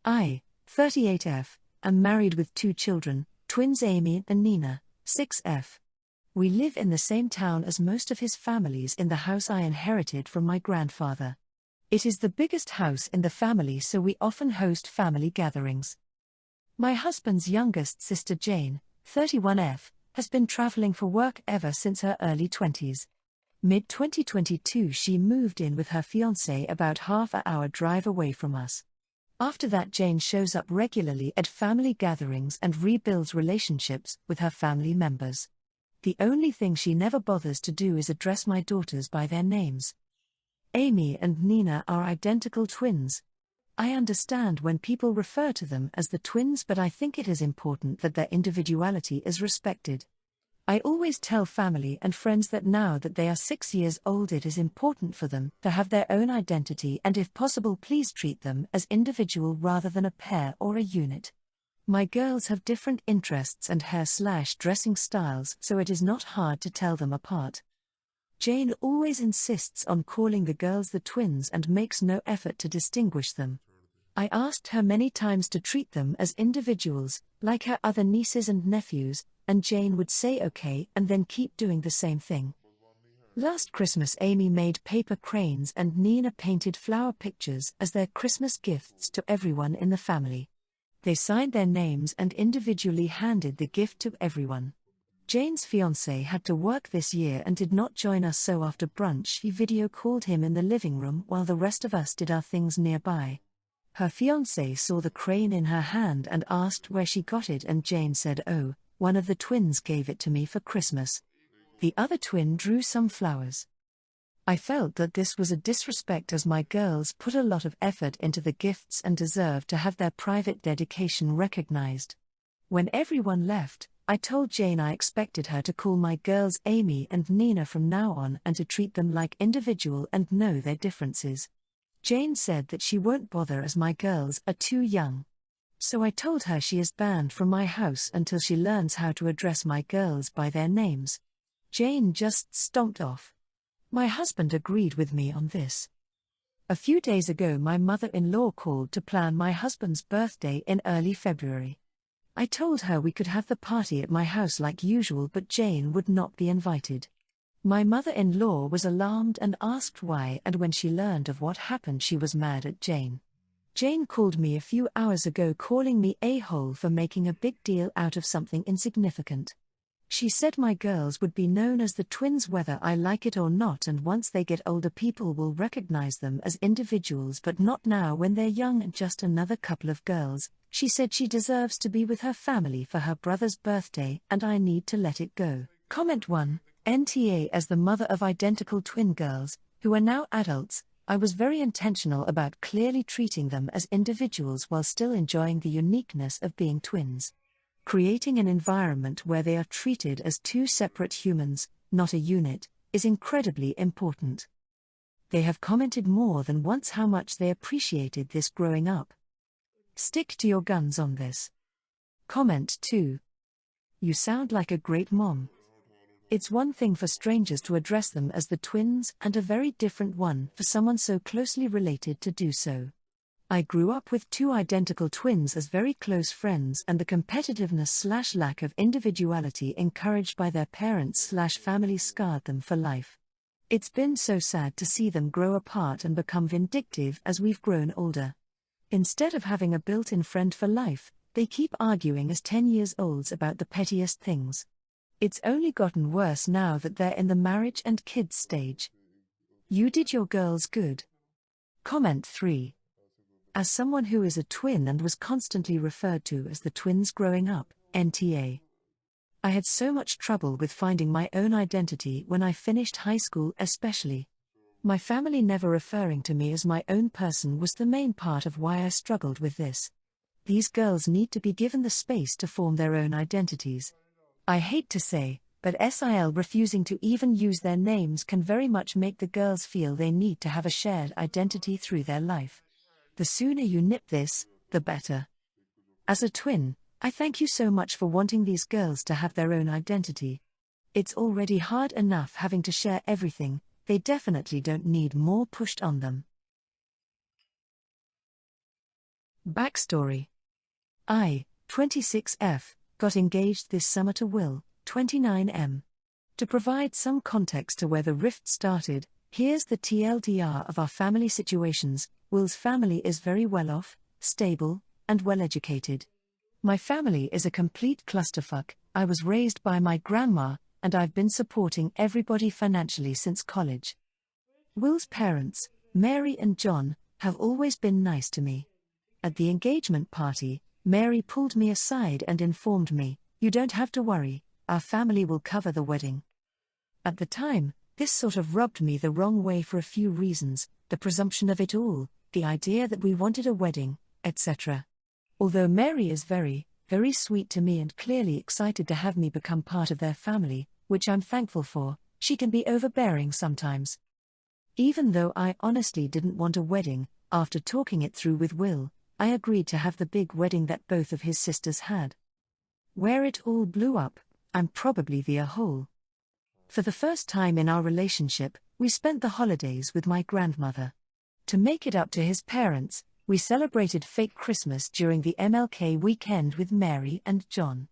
I, 38F, am married with 2 children, twins Amy and Nina, 6F. We live in the same town as most of his families in the house I inherited from my grandfather. It is the biggest house in the family, so we often host family gatherings. My husband's youngest sister Jane, 31F, has been traveling for work ever since her early 20s. Mid-2022 she moved in with her fiancé about half an hour drive away from us. After that Jane shows up regularly at family gatherings and rebuilds relationships with her family members. The only thing she never bothers to do is address my daughters by their names. Amy and Nina are identical twins. I understand when people refer to them as the twins, but I think it is important that their individuality is respected. I always tell family and friends that now that they are 6 years old, it is important for them to have their own identity, and if possible please treat them as individual rather than a pair or a unit. My girls have different interests and hair/dressing styles, so it is not hard to tell them apart. Jane always insists on calling the girls the twins and makes no effort to distinguish them. I asked her many times to treat them as individuals, like her other nieces and nephews, and Jane would say okay and then keep doing the same thing. Last Christmas Amy made paper cranes and Nina painted flower pictures as their Christmas gifts to everyone in the family. They signed their names and individually handed the gift to everyone. Jane's fiancé had to work this year and did not join us, so after brunch she video called him in the living room while the rest of us did our things nearby. Her fiancé saw the crane in her hand and asked where she got it, and Jane said, "Oh, one of the twins gave it to me for Christmas." The other twin drew some flowers. I felt that this was a disrespect, as my girls put a lot of effort into the gifts and deserve to have their private dedication recognized. When everyone left, I told Jane I expected her to call my girls Amy and Nina from now on and to treat them like individual and know their differences. Jane said that she won't bother as my girls are too young. So I told her she is banned from my house until she learns how to address my girls by their names. Jane just stomped off. My husband agreed with me on this. A few days ago my mother-in-law called to plan my husband's birthday in early February. I told her we could have the party at my house like usual, but Jane would not be invited. My mother-in-law was alarmed and asked why, and when she learned of what happened she was mad at Jane. Jane called me a few hours ago calling me a-hole for making a big deal out of something insignificant. She said my girls would be known as the twins whether I like it or not, and once they get older people will recognize them as individuals, but not now when they're young and just another couple of girls. She said she deserves to be with her family for her brother's birthday and I need to let it go. Comment 1. NTA. As the mother of identical twin girls, who are now adults, I was very intentional about clearly treating them as individuals while still enjoying the uniqueness of being twins. Creating an environment where they are treated as 2 separate humans, not a unit, is incredibly important. They have commented more than once how much they appreciated this growing up. Stick to your guns on this. Comment 2. You sound like a great mom. It's one thing for strangers to address them as the twins and a very different one for someone so closely related to do so. I grew up with 2 identical twins as very close friends, and the competitiveness/lack of individuality encouraged by their parents/family scarred them for life. It's been so sad to see them grow apart and become vindictive as we've grown older. Instead of having a built-in friend for life, they keep arguing as 10-year-olds about the pettiest things. It's only gotten worse now that they're in the marriage and kids stage. You did your girls good. Comment 3. As someone who is a twin and was constantly referred to as the twins growing up, NTA. I had so much trouble with finding my own identity when I finished high school especially. My family never referring to me as my own person was the main part of why I struggled with this. These girls need to be given the space to form their own identities. I hate to say, but SIL refusing to even use their names can very much make the girls feel they need to have a shared identity through their life. The sooner you nip this, the better. As a twin, I thank you so much for wanting these girls to have their own identity. It's already hard enough having to share everything, they definitely don't need more pushed on them. Backstory. I, 26F, got engaged this summer to Will, 29M. To provide some context to where the rift started, here's the TLDR of our family situations. Will's family is very well off, stable, and well educated. My family is a complete clusterfuck. I was raised by my grandma, and I've been supporting everybody financially since college. Will's parents, Mary and John, have always been nice to me. At the engagement party, Mary pulled me aside and informed me, "You don't have to worry, our family will cover the wedding." At the time, this sort of rubbed me the wrong way for a few reasons: the presumption of it all, the idea that we wanted a wedding, etc. Although Mary is very, very sweet to me and clearly excited to have me become part of their family, which I'm thankful for, she can be overbearing sometimes. Even though I honestly didn't want a wedding, after talking it through with Will, I agreed to have the big wedding that both of his sisters had. Where it all blew up, I'm probably the a-hole. For the first time in our relationship, we spent the holidays with my grandmother. To make it up to his parents, we celebrated fake Christmas during the MLK weekend with Mary and John.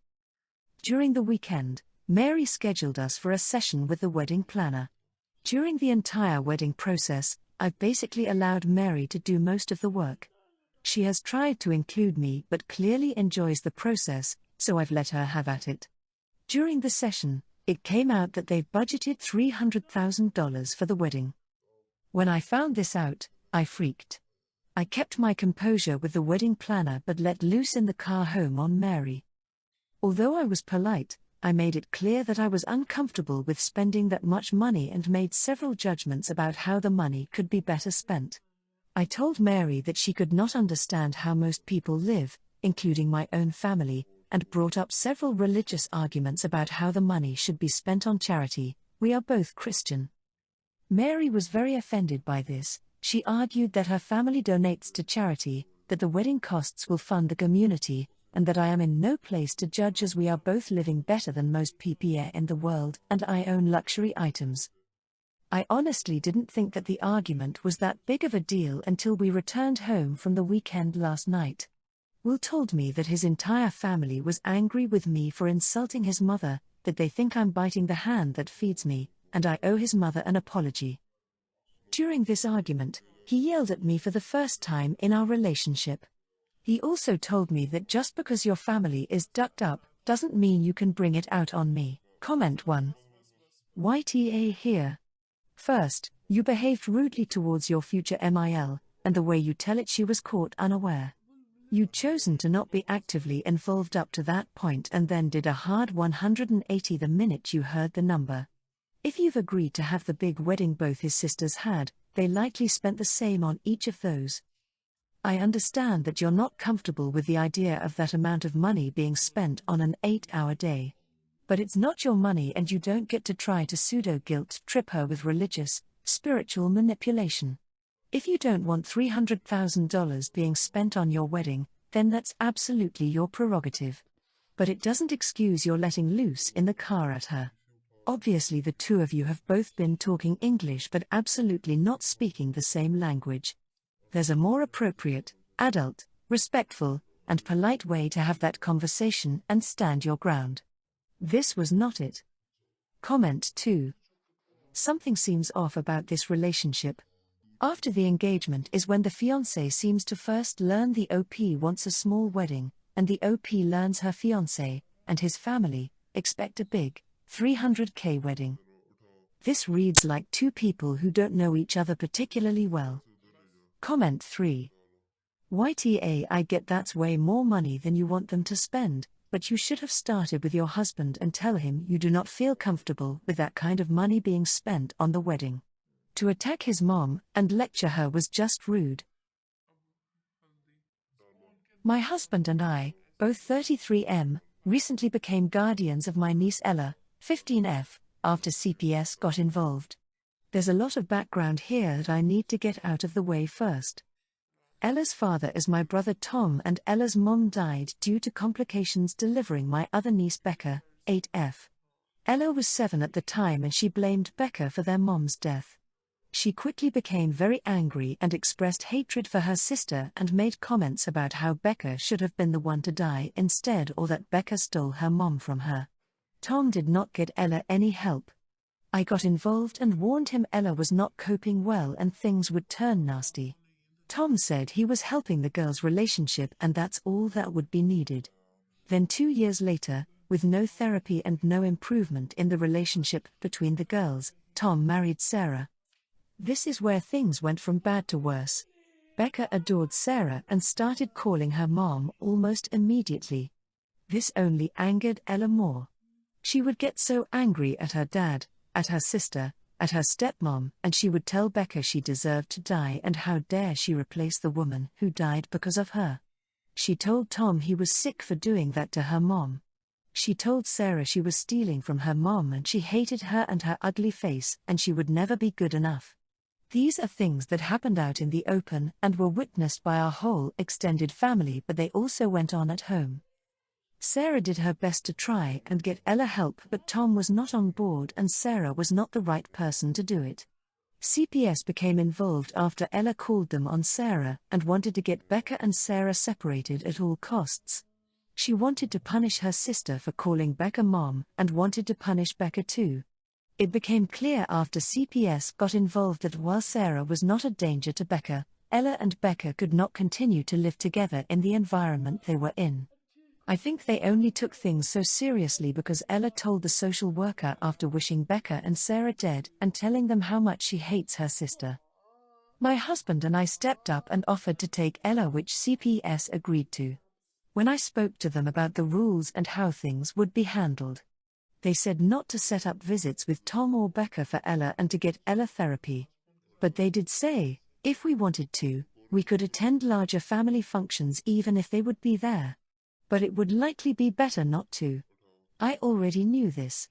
During the weekend, Mary scheduled us for a session with the wedding planner. During the entire wedding process, I've basically allowed Mary to do most of the work. She has tried to include me but clearly enjoys the process, so I've let her have at it. During the session, it came out that they've budgeted $300,000 for the wedding. When I found this out, I freaked. I kept my composure with the wedding planner but let loose in the car home on Mary. Although I was polite, I made it clear that I was uncomfortable with spending that much money and made several judgments about how the money could be better spent. I told Mary that she could not understand how most people live, including my own family, and brought up several religious arguments about how the money should be spent on charity. We are both Christian. Mary was very offended by this. She argued that her family donates to charity, that the wedding costs will fund the community, and that I am in no place to judge as we are both living better than most people in the world and I own luxury items. I honestly didn't think that the argument was that big of a deal until we returned home from the weekend last night. Will told me that his entire family was angry with me for insulting his mother, that they think I'm biting the hand that feeds me, and I owe his mother an apology. During this argument, he yelled at me for the first time in our relationship. He also told me that just because your family is ducked up, doesn't mean you can bring it out on me. Comment 1. YTA here. First, you behaved rudely towards your future MIL, and the way you tell it she was caught unaware. You'd chosen to not be actively involved up to that point and then did a hard 180 the minute you heard the number. If you've agreed to have the big wedding both his sisters had, they likely spent the same on each of those. I understand that you're not comfortable with the idea of that amount of money being spent on an 8-hour day. But it's not your money and you don't get to try to pseudo-guilt trip her with religious, spiritual manipulation. If you don't want $300,000 being spent on your wedding, then that's absolutely your prerogative. But it doesn't excuse your letting loose in the car at her. Obviously the two of you have both been talking English but absolutely not speaking the same language. There's a more appropriate, adult, respectful, and polite way to have that conversation and stand your ground. This was not it. Comment 2. Something seems off about this relationship. After the engagement is when the fiancé seems to first learn the OP wants a small wedding, and the OP learns her fiancé, and his family, expect a big, $300K wedding. This reads like two people who don't know each other particularly well. Comment 3. YTA I get that's way more money than you want them to spend, but you should have started with your husband and tell him you do not feel comfortable with that kind of money being spent on the wedding. To attack his mom and lecture her was just rude. My husband and I, both 33M, recently became guardians of my niece Ella, 15F, after CPS got involved. There's a lot of background here that I need to get out of the way first. Ella's father is my brother Tom and Ella's mom died due to complications delivering my other niece Becca, 8F. Ella was 7 at the time and she blamed Becca for their mom's death. She quickly became very angry and expressed hatred for her sister and made comments about how Becca should have been the one to die instead, or that Becca stole her mom from her. Tom did not get Ella any help. I got involved and warned him Ella was not coping well and things would turn nasty. Tom said he was helping the girls' relationship and that's all that would be needed. Then 2 years later, with no therapy and no improvement in the relationship between the girls, Tom married Sarah. This is where things went from bad to worse. Becca adored Sarah and started calling her mom almost immediately. This only angered Ella more. She would get so angry at her dad, at her sister, at her stepmom, and she would tell Becca she deserved to die and how dare she replace the woman who died because of her. She told Tom he was sick for doing that to her mom. She told Sarah she was stealing from her mom and she hated her and her ugly face and she would never be good enough. These are things that happened out in the open and were witnessed by our whole extended family, but they also went on at home. Sarah did her best to try and get Ella help, but Tom was not on board and Sarah was not the right person to do it. CPS became involved after Ella called them on Sarah and wanted to get Becca and Sarah separated at all costs. She wanted to punish her sister for calling Becca mom and wanted to punish Becca too. It became clear after CPS got involved that while Sarah was not a danger to Becca, Ella and Becca could not continue to live together in the environment they were in. I think they only took things so seriously because Ella told the social worker after wishing Becca and Sarah dead and telling them how much she hates her sister. My husband and I stepped up and offered to take Ella, which CPS agreed to. When I spoke to them about the rules and how things would be handled, they said not to set up visits with Tom or Becca for Ella and to get Ella therapy. But they did say, if we wanted to, we could attend larger family functions even if they would be there. But it would likely be better not to. I already knew this.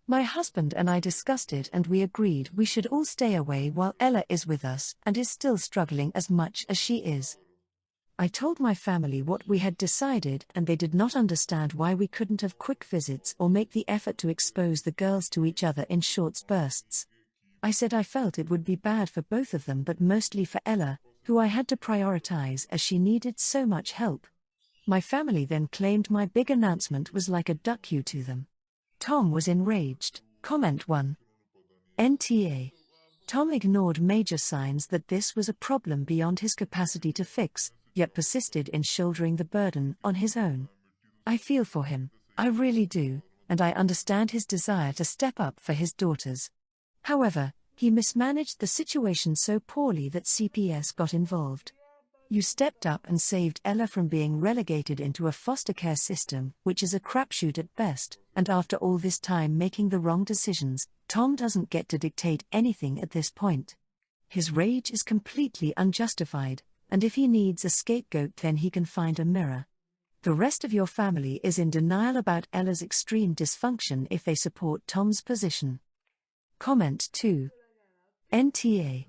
My husband and I discussed it and we agreed we should all stay away while Ella is with us and is still struggling as much as she is. I told my family what we had decided and they did not understand why we couldn't have quick visits or make the effort to expose the girls to each other in short bursts. I said I felt it would be bad for both of them but mostly for Ella, who I had to prioritize as she needed so much help. My family then claimed my big announcement was like a duck you to them. Tom was enraged. Comment 1. NTA. Tom ignored major signs that this was a problem beyond his capacity to fix, yet persisted in shouldering the burden on his own. I feel for him, I really do, and I understand his desire to step up for his daughters. However, he mismanaged the situation so poorly that CPS got involved. You stepped up and saved Ella from being relegated into a foster care system, which is a crapshoot at best, and after all this time making the wrong decisions, Tom doesn't get to dictate anything at this point. His rage is completely unjustified, and if he needs a scapegoat then he can find a mirror. The rest of your family is in denial about Ella's extreme dysfunction if they support Tom's position. Comment 2. NTA.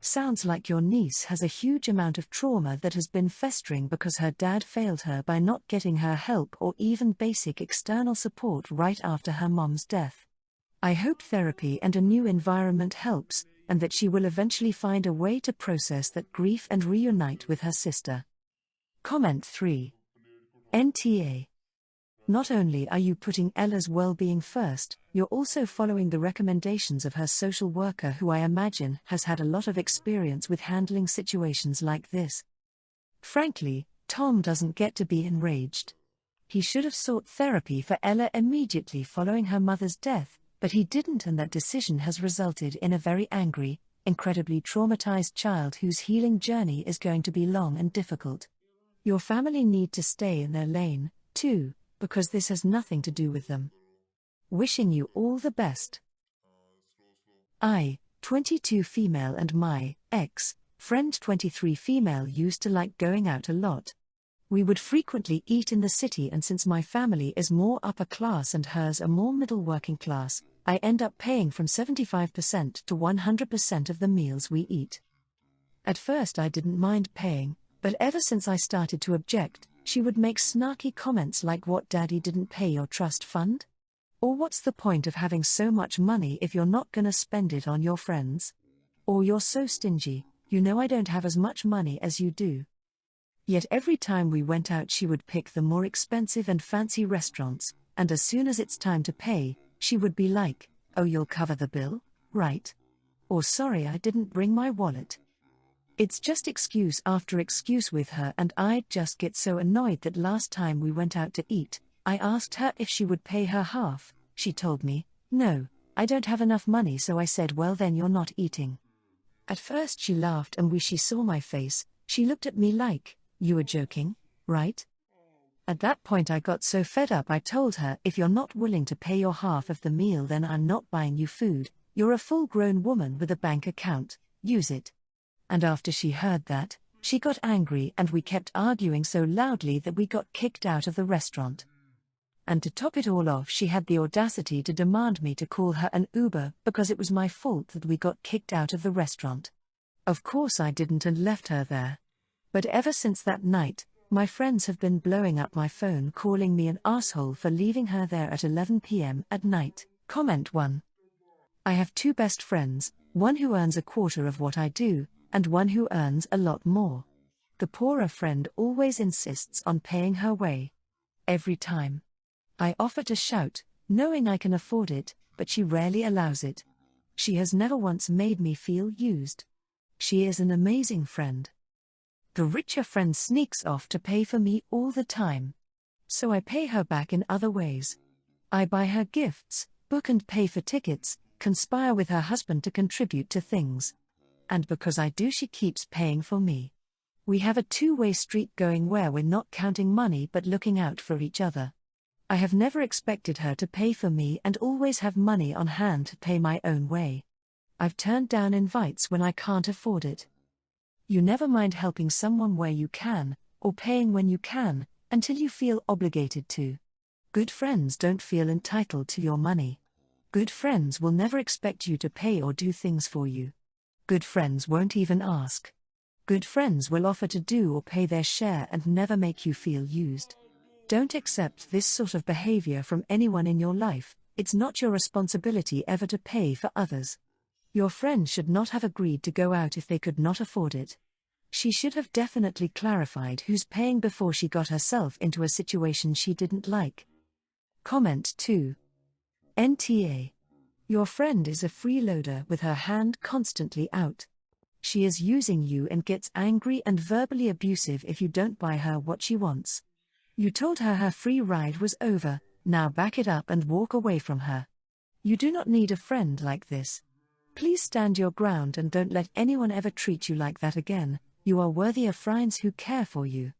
Sounds like your niece has a huge amount of trauma that has been festering because her dad failed her by not getting her help or even basic external support right after her mom's death. I hope therapy and a new environment helps, and that she will eventually find a way to process that grief and reunite with her sister. Comment 3. NTA. Not only are you putting Ella's well-being first, you're also following the recommendations of her social worker, who I imagine has had a lot of experience with handling situations like this. Frankly, Tom doesn't get to be enraged. He should have sought therapy for Ella immediately following her mother's death, but he didn't, and that decision has resulted in a very angry, incredibly traumatized child whose healing journey is going to be long and difficult. Your family need to stay in their lane, too, because this has nothing to do with them. Wishing you all the best. I, 22 female, and my ex-friend 23 female used to like going out a lot. We would frequently eat in the city, and since my family is more upper class and hers are more middle working class, I end up paying from 75% to 100% of the meals we eat. At first I didn't mind paying, but ever since I started to object, she would make snarky comments like, "What, Daddy didn't pay your trust fund? Or what's the point of having so much money if you're not gonna spend it on your friends?" Or you're so stingy, you know I don't have as much money as you do. Yet every time we went out she would pick the more expensive and fancy restaurants, and as soon as it's time to pay, she would be like, "Oh, you'll cover the bill, right?" Or "Sorry, I didn't bring my wallet." It's just excuse after excuse with her, and I'd just get so annoyed that last time we went out to eat, I asked her if she would pay her half. She told me, "No, I don't have enough money," so I said, "Well then you're not eating." At first she laughed, and when she saw my face, she looked at me like, "You were joking, right?" At that point I got so fed up I told her, "If you're not willing to pay your half of the meal, then I'm not buying you food. You're a full-grown woman with a bank account, use it." And after she heard that, she got angry and we kept arguing so loudly that we got kicked out of the restaurant. And to top it all off, she had the audacity to demand me to call her an Uber because it was my fault that we got kicked out of the restaurant. Of course I didn't and left her there. But ever since that night, my friends have been blowing up my phone calling me an asshole for leaving her there at 11 p.m. at night. Comment 1. I have two best friends, one who earns a quarter of what I do, and one who earns a lot more. The poorer friend always insists on paying her way. Every time. I offer to shout, knowing I can afford it, but she rarely allows it. She has never once made me feel used. She is an amazing friend. The richer friend sneaks off to pay for me all the time. So I pay her back in other ways. I buy her gifts, book and pay for tickets, conspire with her husband to contribute to things. And because I do, she keeps paying for me. We have a two-way street going where we're not counting money but looking out for each other. I have never expected her to pay for me and always have money on hand to pay my own way. I've turned down invites when I can't afford it. You never mind helping someone where you can, or paying when you can, until you feel obligated to. Good friends don't feel entitled to your money. Good friends will never expect you to pay or do things for you. Good friends won't even ask. Good friends will offer to do or pay their share and never make you feel used. Don't accept this sort of behavior from anyone in your life. It's not your responsibility ever to pay for others. Your friend should not have agreed to go out if they could not afford it. She should have definitely clarified who's paying before she got herself into a situation she didn't like. Comment 2. NTA. Your friend is a freeloader with her hand constantly out. She is using you and gets angry and verbally abusive if you don't buy her what she wants. You told her her free ride was over, now back it up and walk away from her. You do not need a friend like this. Please stand your ground and don't let anyone ever treat you like that again. You are worthy of friends who care for you.